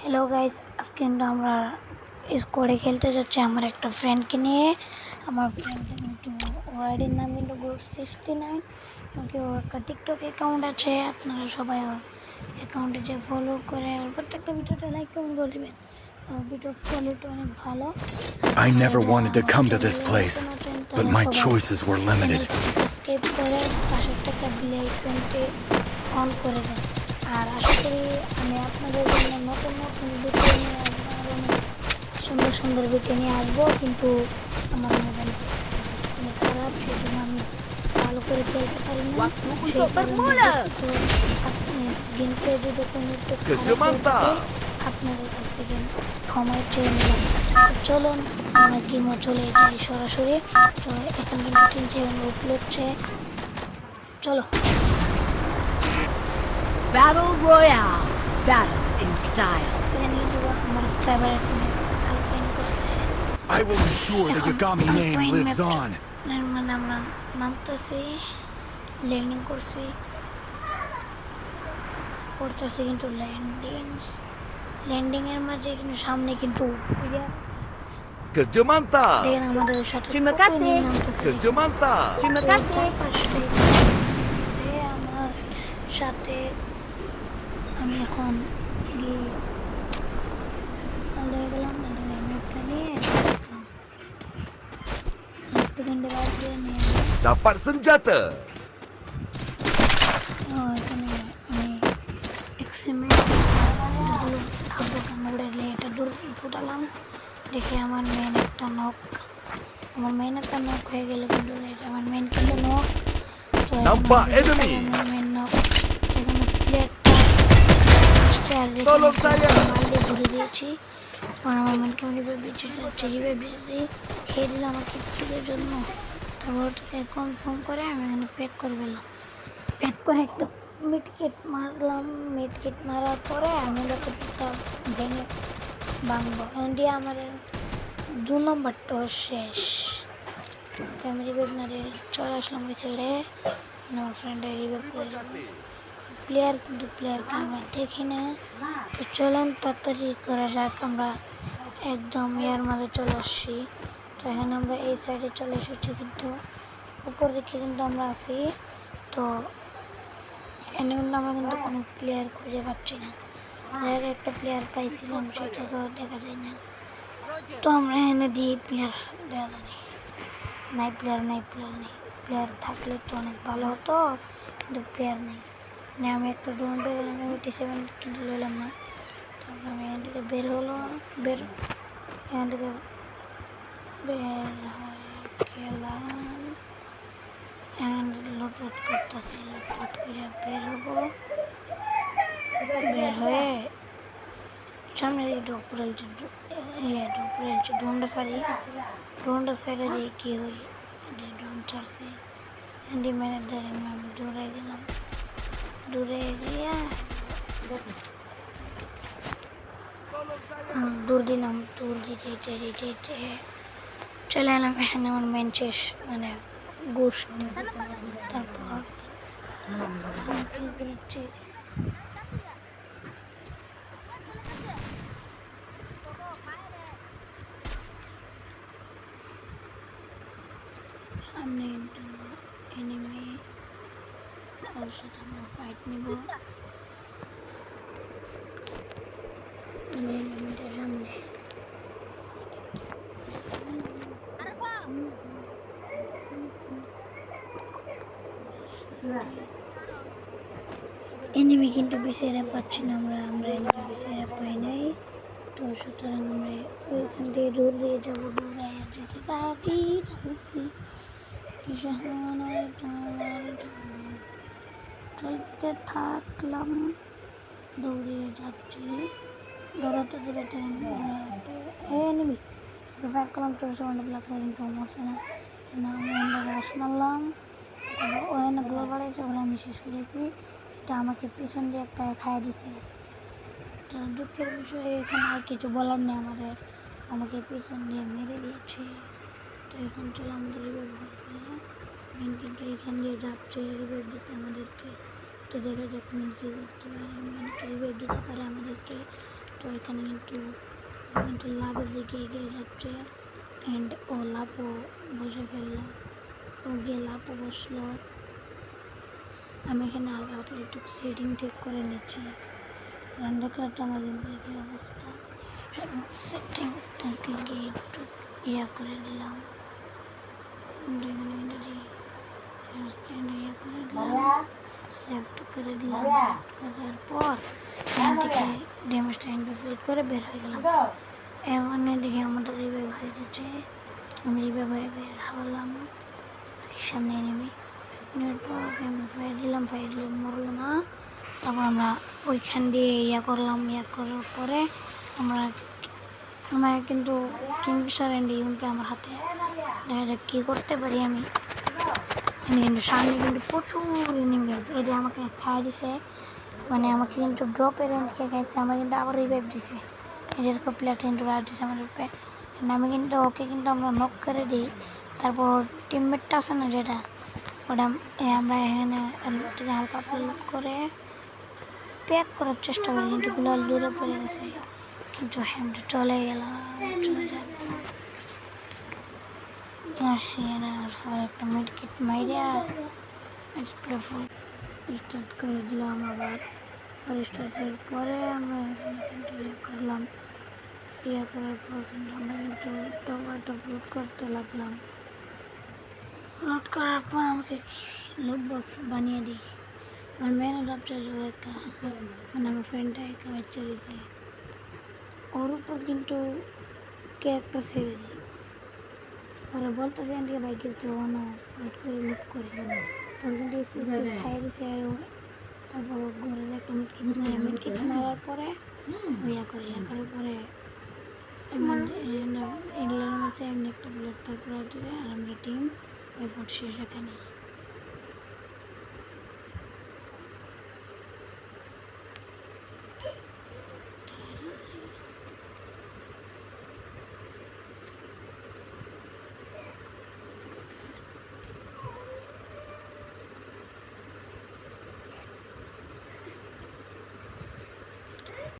Hello guys, আজকে কিন্তু আমরা স্কোয়াডে খেলতে যাচ্ছি আমার একটা ফ্রেন্ডকে নিয়ে। আমার ফ্রেন্ডটা কিন্তু ওর আইডির নাম কিন্তু GOAT69, এমনকি ওর একটা টিকটক অ্যাকাউন্ট আছে। আপনারা সবাই ওর অ্যাকাউন্টে যে ফলো করে ওর প্রত্যেকটা ভিডিওটা লাইক কমেন্ট করে দেবেন। ওর ভিডিও কোয়ালিটি অনেক ভালো। I আপনারা never যারা wanted to আমার come to this চ্যানেলে place, নতুন আছেন but তারা my সবাই choices were limited. চ্যানেলটি সাবস্ক্রাইব করে পাশের টাকা বেল আইকনটি অন করে দেন। আর আশা করি আমি আপনাদের জন্য নতুন নতুন ভিডিও নিয়ে আসবো, আর অনেক সুন্দর সুন্দর ভিডিও নিয়ে আসবো। কিন্তু আমার মোবাইল খারাপ, সেই জন্য আমি ভালো করে খেলতে পারি না। সেই কারণে গেম প্লে যদি কোনো একটু খারাপ হয়ে থাকে আপনাদের কাছ থেকে ক্ষমা চেয়ে নিলাম। চলুন আমরা গেমও চলে যাই সরাসরি। তো এখন কিন্তু 3 সেকেন্ড উপলক্ষে চলো। Battle Royale. Battle in style. এখানে কিন্তু আমার ফেভারিট ম্যাপ আলপাইন করছে। I will ensure the Yagami name lives on. মানে আমরা নামতেছি, ল্যান্ডিং করতেছি কিন্তু ল্যান্ডিংয়ের মাঝে কিন্তু সামনে কিন্তু প্লেয়ার আছে। Kerja mantap. দেখেন আমাদের সাথে Terima কত kasih. enemy নামতেছে। Kerja mantap. Terima kasih. আমার সাথে আমি এখন গিয়ে ভালো হয়ে গেলাম। ম্যাপটা নিয়ে সেকেন্ডে বাজে নিয়ে Dapat senjata. এখানে আমি এক্সিমেন্ট এটা দূর ফুটালাম। দেখে আমার মেন একটা নক হয়ে গেল। কিন্তু আমার মেন কিন্তু নক। তো Nampak enemy. মেন নক এখানে প্লেয়ারটা Tolong saya. মাল দিয়ে ভরে দিয়েছি। আমার মেনকে আমি রিভাইভ দিয়েছি, খেয়ে দিলাম আমার কিটটুকের জন্য। তারপর ওটাকে কনফার্ম করে আমি এখানে প্যাক করে ফেললাম। প্যাক করে একটা মিডকিট মারলাম। মিডকিট মারার পরে আমি যতটুকু ভেঙে ভাঙবো। দিয়ে আমার 2 নম্বরটাও শেষ। আমি রিভাইভ না দিয়ে চলে আসলাম ওই ছেড়ে। আমার ফ্রেন্ডে রিভাইভ করে প্লেয়ারকে আমরা দেখি না। তো চলেন তাড়াতাড়ি করা যাক। আমরা একদম ইয়ার মাঝে চলে আসছি। তো এখানে আমরা এই সাইডে চলে এসেছি, কিন্তু উপর দিকে কিন্তু আমরা আছি। তো এখানে কিন্তু আমরা কিন্তু কোনো প্লেয়ার খুঁজে পাচ্ছি না। একটা প্লেয়ার পাইছিলাম, সেটাকেও দেখা যায় না। তো আমরা এখানে দিয়ে প্লেয়ার দেখা নাই। প্লেয়ার থাকলে তো অনেক ভালো হতো, কিন্তু প্লেয়ার নেই। আমি একটা ড্রোন পেয়ে গেলাম, 87 কিন্তু নিলাম না। তারপর আমি এখান থেকে বের এখান থেকে বের গেলাম। লুটপাট করতেছি, লুটপাট করে বের হবো। বের হয়ে সামনে দিকে ড্রোনটা সাইডে দিয়ে কি হই ড্রোন ছাড়ছি। মেনের ধরে আমি দূরে গেলাম। দূরে গিয়ে দূর দিলাম। দূর দিতে চলে এলাম। এখানে আমার মেন শেষ, মানে গোস্ট। তারপর সামনে এনিমি, ওর সাথে আমরা ফাইট নেব। এনিমিটার সামনে এনিমি কিন্তু বিছাইরা পাচ্ছি না। আমরা এনিমি বিছাইরা পাই নাই। তো সুতরাং আমরা ওইখান দিয়ে দৌড় দিয়ে যাবো। দৌড়াই যেতে থাকি চলতে থাকলাম। দৌড়িয়ে যাচ্ছি, দৌড়াতে এনিমি ফায়ার করলাম। 24 ব্লক কিন্তু মরছে না। আমি রাশ মারলাম। তারপর ওখানে গ্লোব বাড়াইছে, ওরা আমি শেষ করেছি। এটা আমাকে পিছন দিয়ে একটা খাইয়ে দিছে। তো দুঃখের বিষয়ে এখানে আর কিছু বলার নেই আমাকে পিছন দিয়ে মেরে দিয়েছে। তো এখন চলো আমাদের রিভাইভ মেন কিন্তু এখান দিয়ে যাচ্ছে রিভাইভ দিতে আমাদেরকে। তো দেখা যাক মেন কী করতে পারে। মেনকে রিভাইভ দিতে পারে আমাদেরকে। তো তো এখানে কিন্তু লাভের দিকে এগিয়ে যাচ্ছে অ্যান্ড ও লাভও বসে ফেললো, ও গিয়ে লাভও বসলো। আমি এখানে হালকা পাতলা একটু সেটিং ঠিক করে নিচ্ছি, কারণ দেখলাম তো আমার কিন্তু কি অবস্থা। সেটিংটাকে গিয়ে একটু ইয়া করে দিলাম, ইয়া করে দিলাম, সেভ করে দিলাম। করার পর এখান থেকে ড্যামেজটা ইনভেস্ট করে বের হয়ে গেলাম। এমন দেখে আমাদের রিভাইভ হয়ে গেছে, আমি রিভাইভ হয়ে বের হলাম। সামনে নেমে নেওয়ার পর ওকে আমরা ফায়ার দিলাম মরলো না। তারপর আমরা ওইখান দিয়ে ইয়া করলাম, ইয়া করার পরে আমার কিন্তু কিংফিশার অ্যান্ড ইউএমপি আমার হাতে। দেখা যাক কী করতে পারি আমি। কিন্তু সামনে কিন্তু প্রচুর এনিমি গেছে, এটা আমাকে খাই দিছে, মানে আমাকে কিন্তু ড্রপের রেঞ্জকে খাইছে, আমার কিন্তু আবার রিভাইভ দিছে। এটার প্লেয়ার কিন্তু রাত দিছে আমার উপরে। আমি কিন্তু ওকে কিন্তু আমরা নক করে দিই। তারপর টিমমেটটা আছে না যেটা, ওটা আমরা এখানে থেকে হালকা লুট করে প্যাক করার চেষ্টা করি, কিন্তু গুলাল দূরে পড়ে গেছে। কিন্তু আমরা চলে গেলাম, চলে যাক। আসি একটা মেডকিট মাইরা ফুল স্টার্ট করে দিলাম। আবার স্টার্টের পরে আমরা এখানে কিন্তু ইয়ে করলাম, ইয়ে করার পর কিন্তু আমরা কিন্তু টপ লুট করতে লাগলাম। লুট করার পর আমাকে লুট বক্স বানিয়ে দিই। আমার মেন ডপটা একা, মানে আমার ফ্রেন্ডটা একা বাচ্চা দিয়েছে, ওর উপর কিন্তু ক্যারেক্টার ছেড়ে দিই। ওরা বলতেছে এদিকে বাইকের জন্য ফাইট করে লুট করে, তোর কিন্তু খাইয়ে দিছে। তারপর ঘরে একটা মিটকিট মারার পরে ইয়া করার পরে এমনি একটা বুলেট, তারপরে আর আমরা টিম ওই ফুট শেষ এখানে।